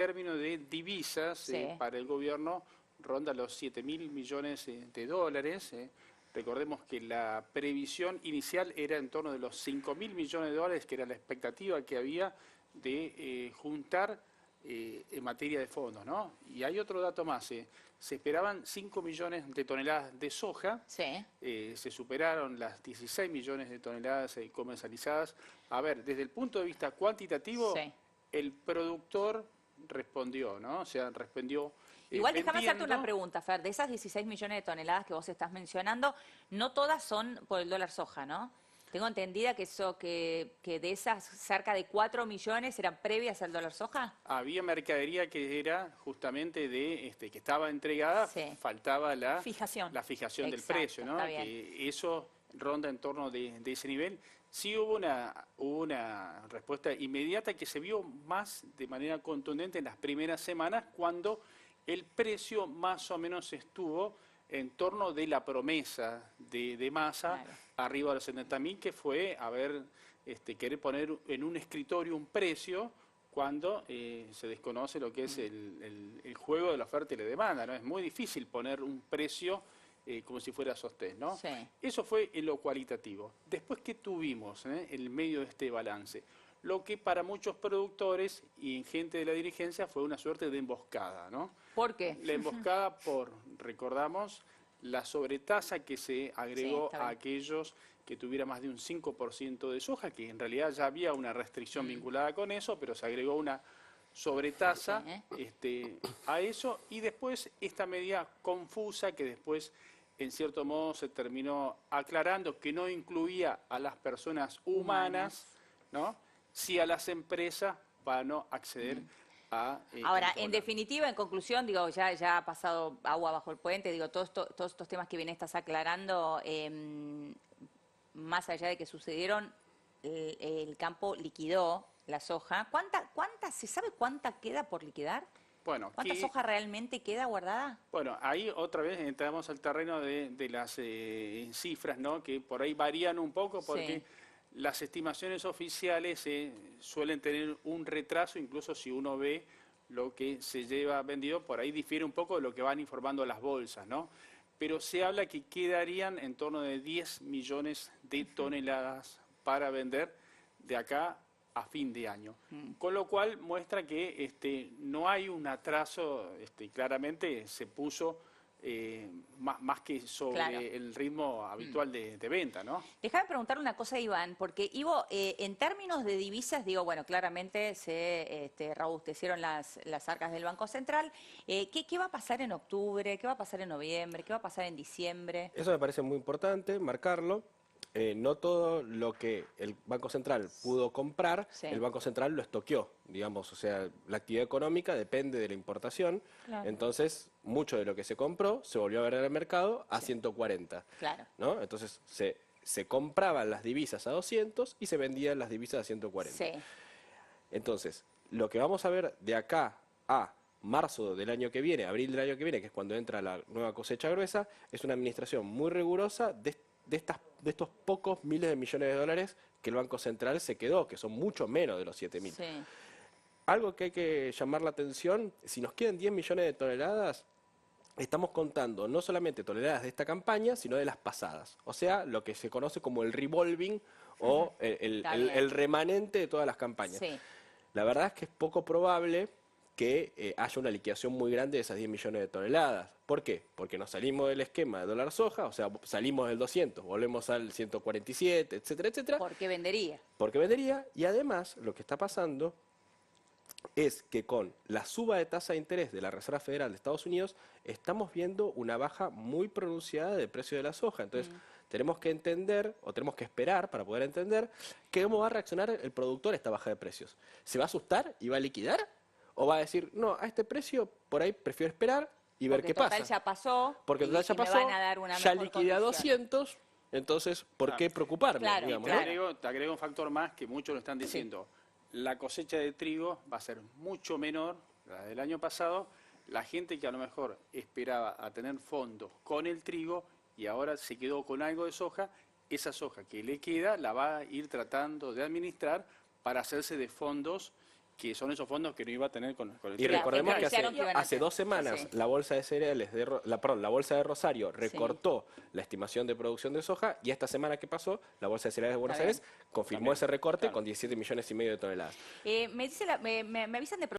términos de divisas Sí. para el gobierno ronda los 7.000 millones de dólares. Recordemos que la previsión inicial era en torno de los 5.000 millones de dólares, que era la expectativa que había de juntar en materia de fondos, ¿no? Y hay otro dato más. Se esperaban 5 millones de toneladas de soja, Sí. se superaron las 16 millones de toneladas comercializadas. A ver, desde el punto de vista cuantitativo, Sí. el productor respondió, ¿no? O sea, respondió Igual déjame hacerte una vendiendo. pregunta, Fer. De esas 16 millones de toneladas que vos estás mencionando, no todas son por el dólar soja, ¿no? Tengo entendida que de esas cerca de 4 millones eran previas al dólar soja. Había mercadería que era justamente que estaba entregada, Sí. faltaba Fijación. la fijación del Exacto, precio, ¿no? está bien. Que eso ronda en torno de ese nivel. Sí hubo una respuesta inmediata que se vio más de manera contundente en las primeras semanas, cuando el precio más o menos estuvo en torno de la promesa de Massa, Claro. arriba de los 70.000, que fue querer poner en un escritorio un precio cuando se desconoce lo que es el juego de la oferta y la demanda, ¿no? Es muy difícil poner un precio como si fuera sostén, ¿no? Sí. Eso fue en lo cualitativo. Después, ¿qué tuvimos en el medio de este balance? Lo que para muchos productores y en gente de la dirigencia fue una suerte de emboscada, ¿no? ¿Por qué? La emboscada recordamos, la sobretasa que se agregó está bien. a aquellos que tuvieran más de un 5% de soja, que en realidad ya había una restricción vinculada con eso, pero se agregó una sobretasa a eso, y después esta medida confusa que después en cierto modo se terminó aclarando, que no incluía a las personas humanas, ¿no? Sí a las empresas para no acceder a Ahora, el en dólar. definitiva, en conclusión, digo, ya ha pasado agua bajo el puente, digo, todos estos temas que bien estás aclarando, más allá de que sucedieron, el campo liquidó la soja. ¿Se sabe cuánta queda por liquidar? Bueno, ¿Cuánta soja realmente queda guardada? Bueno, ahí otra vez entramos al terreno de las cifras, ¿no? Que por ahí varían un poco porque Sí. las estimaciones oficiales suelen tener un retraso, incluso si uno ve lo que se lleva vendido, por ahí difiere un poco de lo que van informando las bolsas, ¿no? Pero se habla que quedarían en torno de 10 millones de toneladas para vender de acá a fin de año. Con lo cual muestra que no hay un atraso, claramente se puso más que sobre Claro. el ritmo habitual de venta, ¿no? Déjame preguntarle una cosa, Iván, porque Ivo, en términos de divisas, digo, bueno, claramente se robustecieron las arcas del Banco Central. ¿Qué va a pasar en octubre? ¿Qué va a pasar en noviembre? ¿Qué va a pasar en diciembre? Eso me parece muy importante, marcarlo. No todo lo que el Banco Central pudo comprar, Sí. el Banco Central lo estoqueó, digamos. O sea, la actividad económica depende de la importación. Claro. Entonces, mucho de lo que se compró se volvió a ver en el mercado a 140. Claro. ¿No? Entonces, se compraban las divisas a 200 y se vendían las divisas a 140. Sí. Entonces, lo que vamos a ver de acá a marzo del año que viene, abril del año que viene, que es cuando entra la nueva cosecha gruesa, es una administración muy rigurosa de estos pocos miles de millones de dólares que el Banco Central se quedó, que son mucho menos de los 7.000. Sí. Algo que hay que llamar la atención, si nos quedan 10 millones de toneladas, estamos contando no solamente toneladas de esta campaña, sino de las pasadas. O sea, lo que se conoce como el revolving o Está bien. el remanente de todas las campañas. Sí. La verdad es que es poco probable que haya una liquidación muy grande de esas 10 millones de toneladas. ¿Por qué? Porque nos salimos del esquema de dólar soja, o sea, salimos del 200, volvemos al 147, etcétera, etcétera. ¿Por qué vendería? Porque vendería, y además lo que está pasando es que con la suba de tasa de interés de la Reserva Federal de Estados Unidos estamos viendo una baja muy pronunciada del precio de la soja. Entonces, tenemos que entender, o tenemos que esperar para poder entender, cómo va a reaccionar el productor a esta baja de precios. ¿Se va a asustar y va a liquidar? ¿O va a decir, no, a este precio por ahí prefiero esperar y ver qué total pasa? ya pasó. Porque total ya y me pasó, van a dar una ya mejor liquidé a condición. 200, entonces, ¿por qué preocuparme? Claro, digamos, Te ¿no? claro. agrego un factor más que muchos lo están diciendo. La cosecha de trigo va a ser mucho menor la del año pasado. La gente que a lo mejor esperaba a tener fondos con el trigo y ahora se quedó con algo de soja, esa soja que le queda la va a ir tratando de administrar para hacerse de fondos que son esos fondos que no iba a tener con el Y tema. recordemos que anunciaron que iban a hace hacer. 2 semanas Sí. la bolsa de cereales, la bolsa de Rosario recortó la estimación de producción de soja y esta semana que pasó, la bolsa de cereales de Buenos Está bien. Aires confirmó También, ese recorte claro. con 17,5 millones de toneladas. Me avisan de